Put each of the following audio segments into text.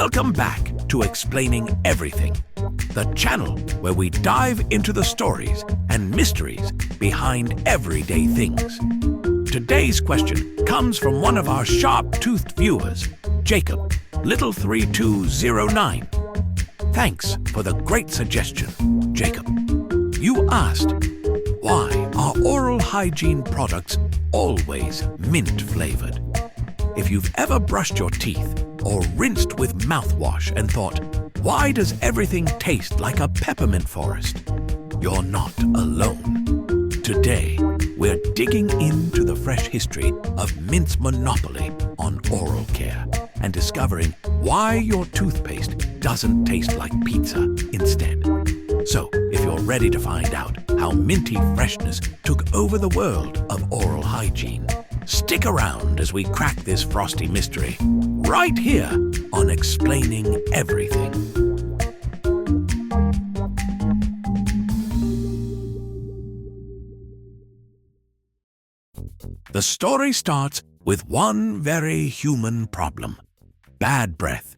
Welcome back to Explaining Everything, the channel where we dive into the stories and mysteries behind everyday things. Today's question comes from one of our sharp-toothed viewers, Jacob, Little3209. Thanks for the great suggestion, Jacob. You asked, why are oral hygiene products always mint-flavored? If you've ever brushed your teeth or rinsed with mouthwash and thought, why does everything taste like a peppermint forest? You're not alone. Today, we're digging into the fresh history of mint's monopoly on oral care and discovering why your toothpaste doesn't taste like pizza instead. So, if you're ready to find out how minty freshness took over the world of oral hygiene, stick around as we crack this frosty mystery right here on Explaining Everything. The story starts with one very human problem: bad breath.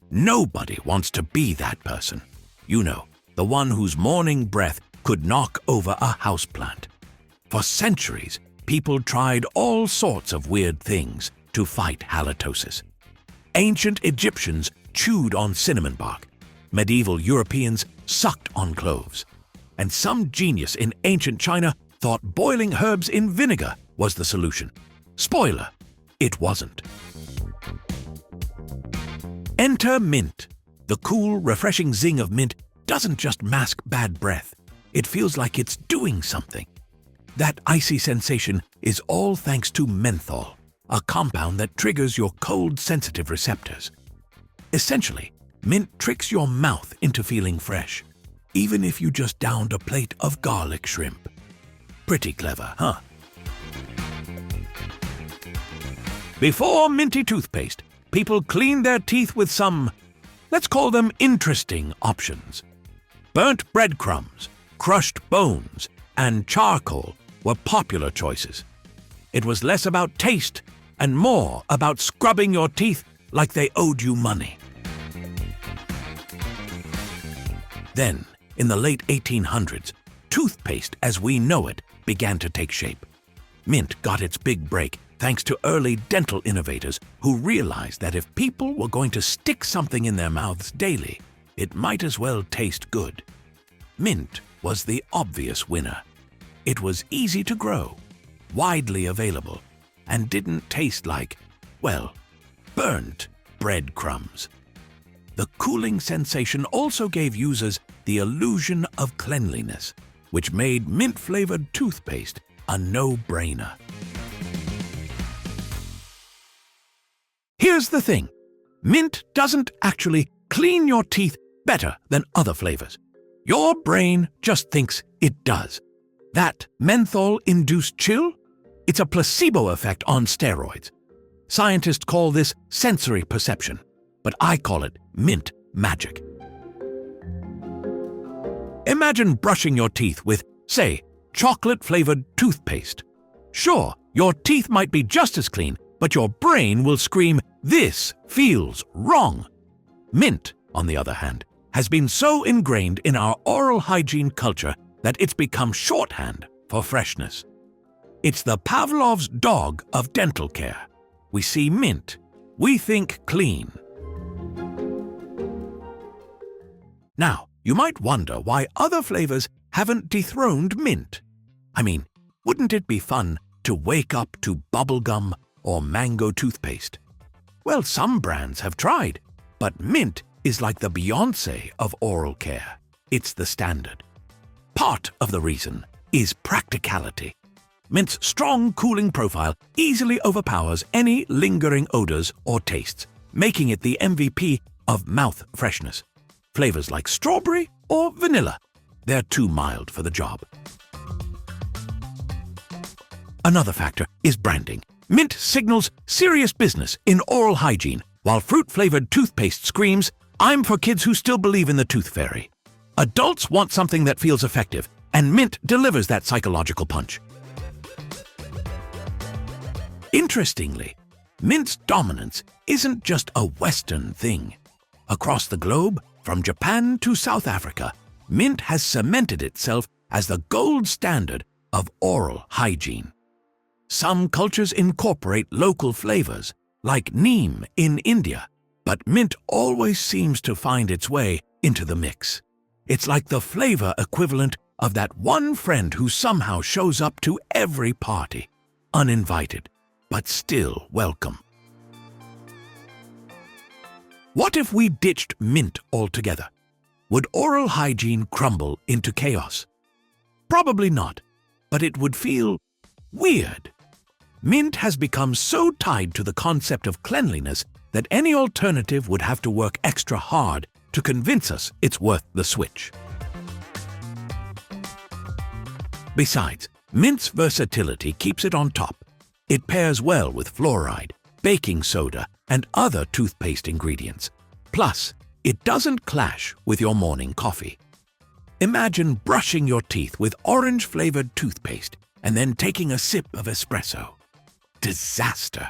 Nobody wants to be that person. You know, the one whose morning breath could knock over a houseplant. For centuries, people tried all sorts of weird things to fight halitosis. Ancient Egyptians chewed on cinnamon bark. Medieval Europeans sucked on cloves. And some genius in ancient China thought boiling herbs in vinegar was the solution. Spoiler, it wasn't. Enter mint. The cool, refreshing zing of mint doesn't just mask bad breath. It feels like it's doing something. That icy sensation is all thanks to menthol, a compound that triggers your cold-sensitive receptors. Essentially, mint tricks your mouth into feeling fresh, even if you just downed a plate of garlic shrimp. Pretty clever, huh? Before minty toothpaste, people cleaned their teeth with some, let's call them interesting options. Burnt breadcrumbs, crushed bones, and charcoal were popular choices. It was less about taste and more about scrubbing your teeth like they owed you money. Then, in the late 1800s, toothpaste as we know it began to take shape. Mint got its big break thanks to early dental innovators who realized that if people were going to stick something in their mouths daily, it might as well taste good. Mint was the obvious winner. It was easy to grow, widely available, and didn't taste like, well, burnt breadcrumbs. The cooling sensation also gave users the illusion of cleanliness, which made mint-flavored toothpaste a no-brainer. Here's the thing. Mint doesn't actually clean your teeth better than other flavors. Your brain just thinks it does. That menthol-induced chill? It's a placebo effect on steroids. Scientists call this sensory perception, but I call it mint magic. Imagine brushing your teeth with, say, chocolate-flavored toothpaste. Sure, your teeth might be just as clean, but your brain will scream, "This feels wrong." Mint, on the other hand, has been so ingrained in our oral hygiene culture that it's become shorthand for freshness. It's the Pavlov's dog of dental care. We see mint, we think clean. Now, you might wonder why other flavors haven't dethroned mint. I mean, wouldn't it be fun to wake up to bubblegum or mango toothpaste? Well, some brands have tried, but mint is like the Beyoncé of oral care. It's the standard. Part of the reason is practicality. Mint's strong cooling profile easily overpowers any lingering odors or tastes, making it the MVP of mouth freshness. Flavors like strawberry or vanilla, they're too mild for the job. Another factor is branding. Mint signals serious business in oral hygiene, while fruit-flavored toothpaste screams, "I'm for kids who still believe in the tooth fairy." Adults want something that feels effective, and mint delivers that psychological punch. Interestingly, mint's dominance isn't just a Western thing. Across the globe, from Japan to South Africa, mint has cemented itself as the gold standard of oral hygiene. Some cultures incorporate local flavors, like neem in India, but mint always seems to find its way into the mix. It's like the flavor equivalent of that one friend who somehow shows up to every party, uninvited, but still welcome. What if we ditched mint altogether? Would oral hygiene crumble into chaos? Probably not, but it would feel weird. Mint has become so tied to the concept of cleanliness that any alternative would have to work extra hard to convince us it's worth the switch. Besides, mint's versatility keeps it on top. It pairs well with fluoride, baking soda, and other toothpaste ingredients. Plus, it doesn't clash with your morning coffee. Imagine brushing your teeth with orange-flavored toothpaste and then taking a sip of espresso. Disaster!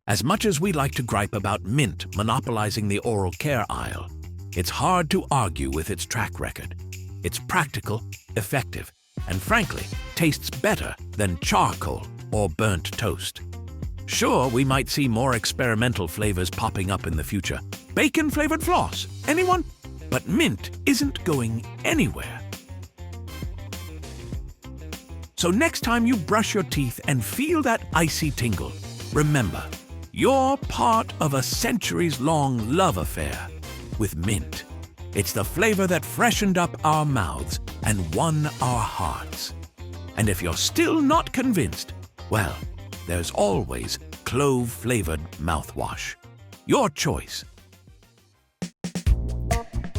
As much as we like to gripe about mint monopolizing the oral care aisle, it's hard to argue with its track record. It's practical, effective, and frankly, tastes better than charcoal or burnt toast. Sure, we might see more experimental flavors popping up in the future. Bacon-flavored floss, anyone? But mint isn't going anywhere. So next time you brush your teeth and feel that icy tingle, remember, you're part of a centuries-long love affair with mint. It's the flavor that freshened up our mouths and won our hearts. And if you're still not convinced, well, there's always clove-flavored mouthwash. Your choice.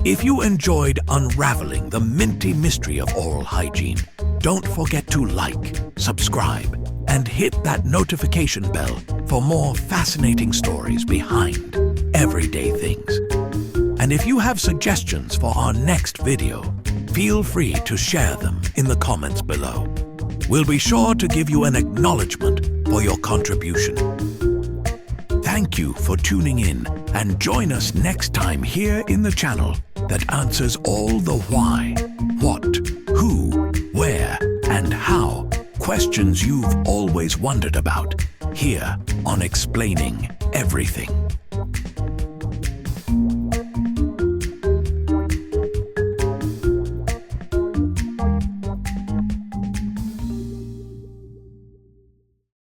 If you enjoyed unraveling the minty mystery of oral hygiene, don't forget to like, subscribe, and hit that notification bell for more fascinating stories behind everyday things. And if you have suggestions for our next video, feel free to share them in the comments below. We'll be sure to give you an acknowledgement for your contribution. Thank you for tuning in, and join us next time here in the channel that answers all the why, what, who, where, and how questions you've always wondered about, here on Explaining Everything.